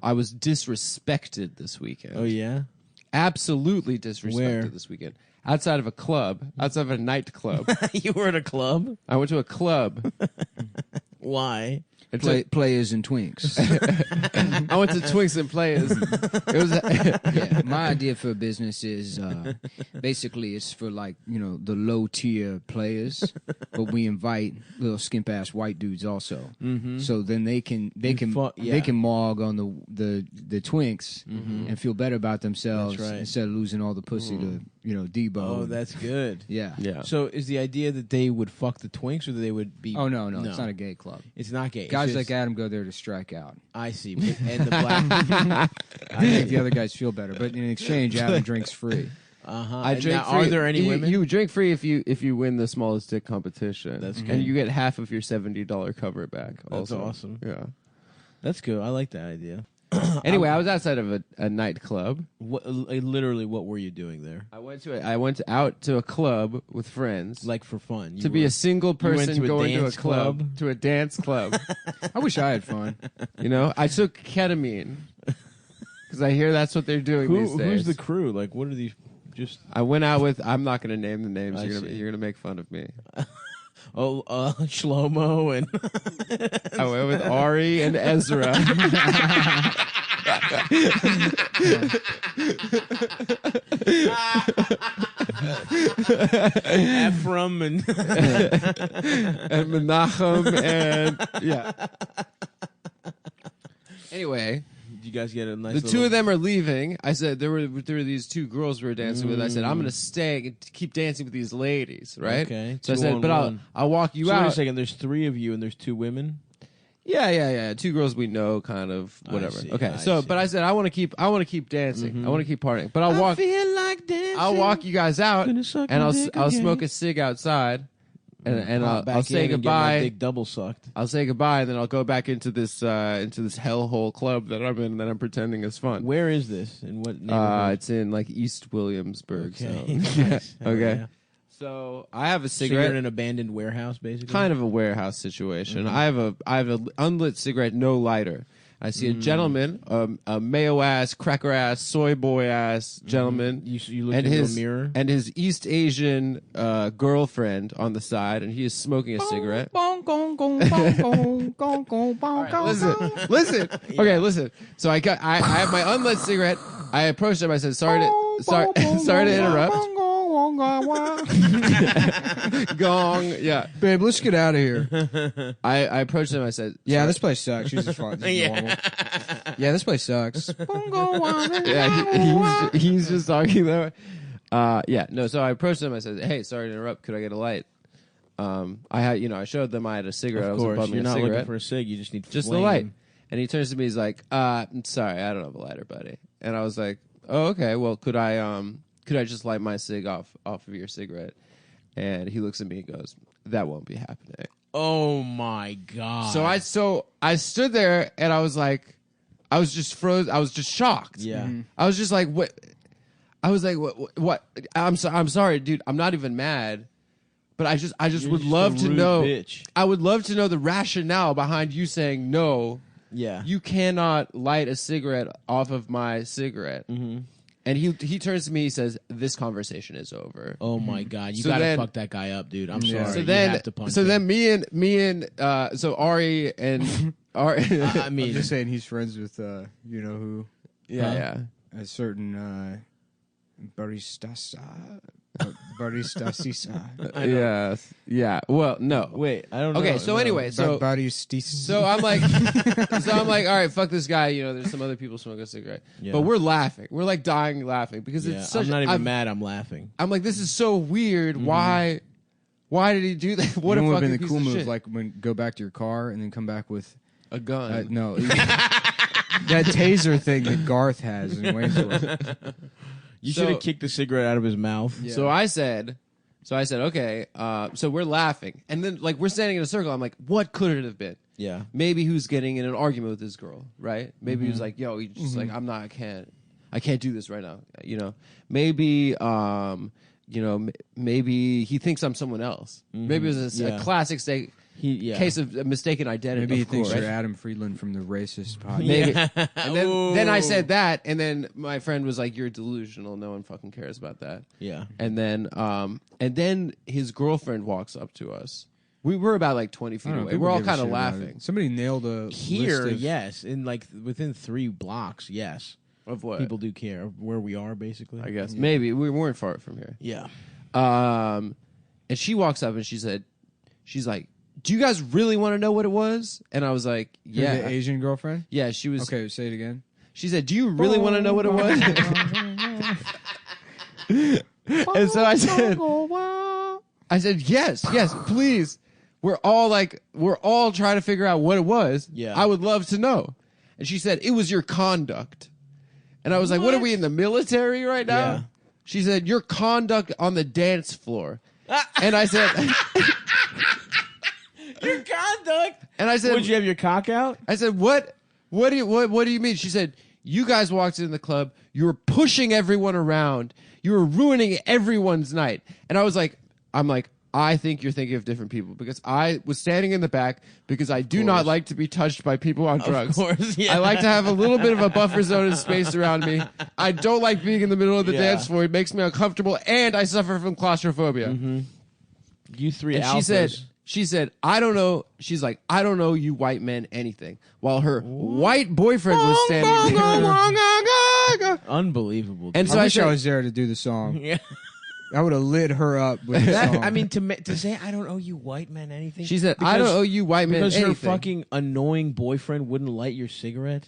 I was disrespected this weekend. Oh yeah. Absolutely disrespected Where? this weekend. Outside of a club, outside of a nightclub. You were at a club? I went to a club. Why? Players and Twinks. I went to Twinks and Players. It was Yeah, my idea for a business is basically it's for like the low tier players, but we invite little skimp ass white dudes also. Mm-hmm. So then they can mog on the Twinks and feel better about themselves That's right. instead of losing all the pussy to Debo. Oh, that's good. yeah. yeah. So is the idea that they would fuck the Twinks or that they would be... Oh no, it's not a gay club. It's not gay. Guys It's like just- Adam go there to strike out. I see. And the black... I make the other guys feel better, but in exchange, Adam drinks free. Uh-huh. I drink now, free. Are there any you, women? You drink free if you win the smallest dick competition. That's good. And you get half of your $70 cover back. That's also. awesome. Yeah. That's good. I like that idea. Anyway, I was outside of a nightclub. Literally, what were you doing there? I went out to a club with friends. Like for fun? To be a single you went person to a going to a dance club, club? to a dance club. I wish I had fun. I took ketamine because I hear that's what they're doing these days. Who's the crew? Like, what are these? Just I went out with. I'm not going to name the names. I You're see. gonna make fun of me. Shlomo and I went with Ari and Ezra. Ephraim and and Menachem and yeah. Anyway, you guys get a nice. the little... two of them are leaving. I said there were these two girls we were dancing with. I said I'm going to stay and keep dancing with these ladies, right? Okay. So I Two said, on but one. I'll walk you So wait a out. second. There's three of you and there's two women. Yeah. Two girls we know, kind of whatever. see, Okay. I So, see. but I said I want to keep dancing. I want to keep partying. But I'll walk. feel like dancing. I'll walk you guys out, Gonna suck and my I'll dick I'll again. smoke a cig outside, and Pop back I'll say in and get my goodbye. dick double sucked. I'll say goodbye, and then I'll go back into this hellhole club that I'm in that I'm pretending is fun. Where is this? In what neighborhood? It's in like East Williamsburg. Okay. So. Nice. Hell Okay. yeah. So I have a So you're in cigarette, an abandoned warehouse, basically. kind of a warehouse situation. Mm-hmm. I have an unlit cigarette, no lighter. I see a gentleman, a mayo ass, cracker ass, soy boy ass gentleman. You look and into his a mirror. and his East Asian girlfriend on the side, and he is smoking a cigarette. Listen. Okay, listen. So I have my unlit cigarette. I approached him. I said, sorry to interrupt. Gong. Yeah. Babe, let's get out of here. I approached him. I said, Yeah, this place sucks. She's just fine. This is normal. Yeah, this place sucks. yeah, he's just talking that way. Yeah, no. So I approached him. I said, "Hey, sorry to interrupt. Could I get a light?" I showed them I had a cigarette. Of I was course, bumming you're a not cigarette. looking for a cig. You just need Just flame. the light. And he turns to me. He's like, "I'm sorry, I don't have a lighter, buddy." And I was like, "Oh, okay. Well, could I just light my cig off of your cigarette?" And he looks at me and goes, "That won't be happening." Oh my god! So I stood there and I was like, I was just froze. I was just shocked. Yeah. I was just like, what? I was like, what? I'm sorry, dude. I'm not even mad, but I just You're would just love a to rude know. bitch. I would love to know the rationale behind you saying no. Yeah. You cannot light a cigarette off of my cigarette. Mm-hmm. And he turns to me. He says, "This conversation is over." Oh my god! You So gotta then- fuck that guy up, dude. I'm Yeah. sorry. So You then, have to punch him. me and so Ari and Ari. I I'm mean, just saying he's friends with you know who, yeah. a certain barista. Yeah. Well, no. wait, I don't know. Okay. So No. anyway, so I'm like, all right, fuck this guy. There's some other people smoking a cigarette, Yeah. but we're laughing. We're like dying laughing because Yeah, it's such. I'm not even I'm, mad. I'm laughing. I'm like, this is so weird. Why did he do that? What What a would have fucking been the piece cool of move? shit. Like when go back to your car and then come back with a gun. no. That taser thing that Garth has in Wayne's World. You So- should have kicked the cigarette out of his mouth. Yeah. So I said, okay. So we're laughing, and then like we're standing in a circle. I'm like, what could it have been? Yeah. Maybe who's getting in an argument with this girl, right? Maybe who's like, yo, he's just like, I can't do this right now. Maybe, maybe he thinks I'm someone else. Maybe it was a Yeah. classic case of mistaken identity. Maybe he of thinks course. you're Adam Friedland from the Racist podcast. Maybe. Yeah. And then I said that, and then my friend was like, "You're delusional. No one fucking cares about that." Yeah. And then his girlfriend walks up to us. We were about like 20 feet I don't know, away. people We're all give a kind of shit about it. laughing. Somebody nailed a Here, list of, yes, in like within 3 blocks, yes, Of what? people do care of where we are, basically. I guess maybe we weren't far from here. Yeah. And she walks up and she's like, "Do you guys really want to know what it was?" And I was like, yeah. The "Yeah, Asian girlfriend. yeah." She was. Okay, say it again. She said, "Do you really want to know what it was?" And so I said, "Yes, please." We're all trying to figure out what it was. Yeah. I would love to know. And she said, "It was your conduct." And I was like, "What are we in the military right now?" Yeah. She said, "Your conduct on the dance floor." And I said, Your conduct. and I said, Would you have your cock out? I said, what do you mean? She said, "You guys walked in the club. You were pushing everyone around. You were ruining everyone's night." And I was like, I think you're thinking of different people because I was standing in the back because I do not like to be touched by people on drugs. Of course, yeah. I like to have a little bit of a buffer zone and space around me. I don't like being in the middle of the Yeah. dance floor. It makes me uncomfortable and I suffer from claustrophobia. You 3 And alphas. she said, "I don't know." She's like, "I don't know you white men anything." While her white boyfriend was standing there. Unbelievable. And dude. so I I wish said, I was there to do the song. yeah. I would have lit her up with the song. I mean, to say I don't owe you white men anything. she said, "I Because- don't owe you white men because anything." your fucking annoying boyfriend wouldn't light your cigarette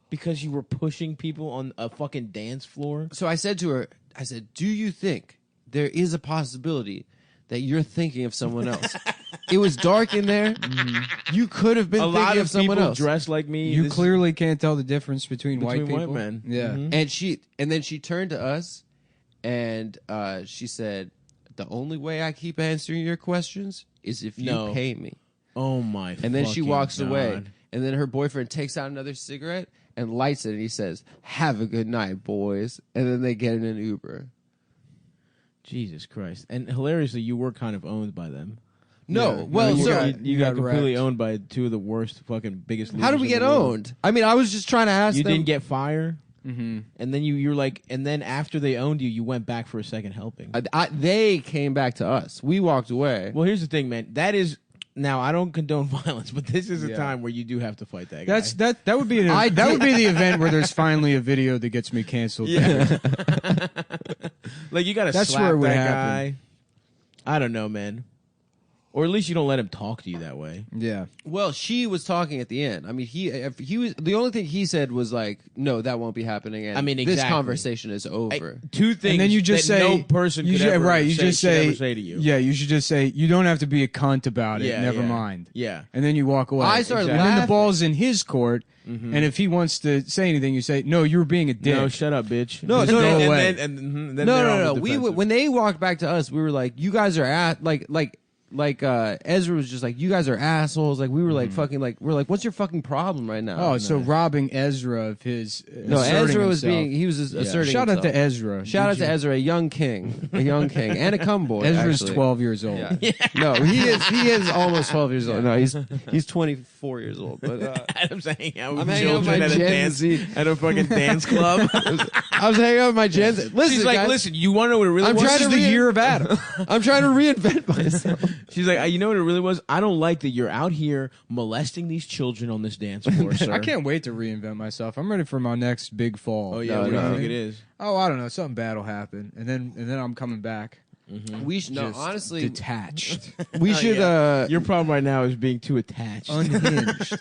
because you were pushing people on a fucking dance floor. So I said to her, "Do you think there is a possibility that you're thinking of someone else?" It was dark in there. You could have been A thinking lot of of someone people else. dressed like me. you This- clearly can't tell the difference between white Between white people. men. Yeah. Mhm. And then she turned to us and she said, "The only way I keep answering your questions is if you No. pay me." Oh my! And then she fucking walks God. away. And then her boyfriend takes out another cigarette and lights it. And he says, "Have a good night, boys." And then they get in an Uber. Jesus Christ! And hilariously, you were kind of owned by them. No, Yeah. well, No, you so got, you got got completely wrecked. owned by 2 of the worst, fucking biggest. how did losers we in get the world. owned? I mean, I was just trying to ask You them. didn't get fire, Mm-hmm. and then you're like, and then after they owned you, you went back for a second helping. They came back to us. We walked away. Well, here's the thing, man. That is now I don't condone violence, but this is a Yeah. time where you do have to fight that guy. That would be that would be the event where there's finally a video that gets me canceled. Yeah. Like you got to That's slap where it would that happen. guy. I don't know, man. Or at least you don't let him talk to you that way. Yeah. Well, she was talking at the end. I mean, he was the only thing he said was like, "No, that won't be happening." And I mean, this exactly. conversation is over. 2 things, And then you just that say no person you could ju- ever right. You say, just should say, ever say to you. Yeah. You should just say you don't have to be a cunt about it. Yeah, Never yeah. mind. Yeah. And then you walk away. I started And then the laughing. ball's in his court. And if he wants to say anything, you say, "No, you were being a dick." No, shut up, bitch. No, and no, then, no, and away. then, then No, they're on no. the We defensive. when they walked back to us, we were like, "You guys are at like Ezra was just like, you guys are assholes." Like we were like fucking like we're like, "What's your fucking problem right now?" Oh, so robbing Ezra of his no, asserting Ezra was himself. he was asserting. Shout out himself. to Ezra. Shout out Did to you- Ezra, a young king, and a cum boy. Ezra's actually. 12 years old. Yeah. No, he is almost 12 years old. No, he's 24 years old. But Adam's hanging out with I'm hanging out with children my at a Gen dance Z. at a fucking dance club. I was hanging out with my Gen Z. Listen, She's like, guys, listen, you want to know what it really I'm was? trying This to is the re- year of Adam. I'm trying to reinvent myself. She's like, you know what it really was? I don't like that you're out here molesting these children on this dance floor, sir. I can't wait to reinvent myself. I'm ready for my next big fall. Oh yeah, No, what do you no. think it is? Oh, I don't know. Something bad will happen, and then I'm coming back. We should no, Just honestly, detached, we should. Your problem right now is being too attached. unhinged.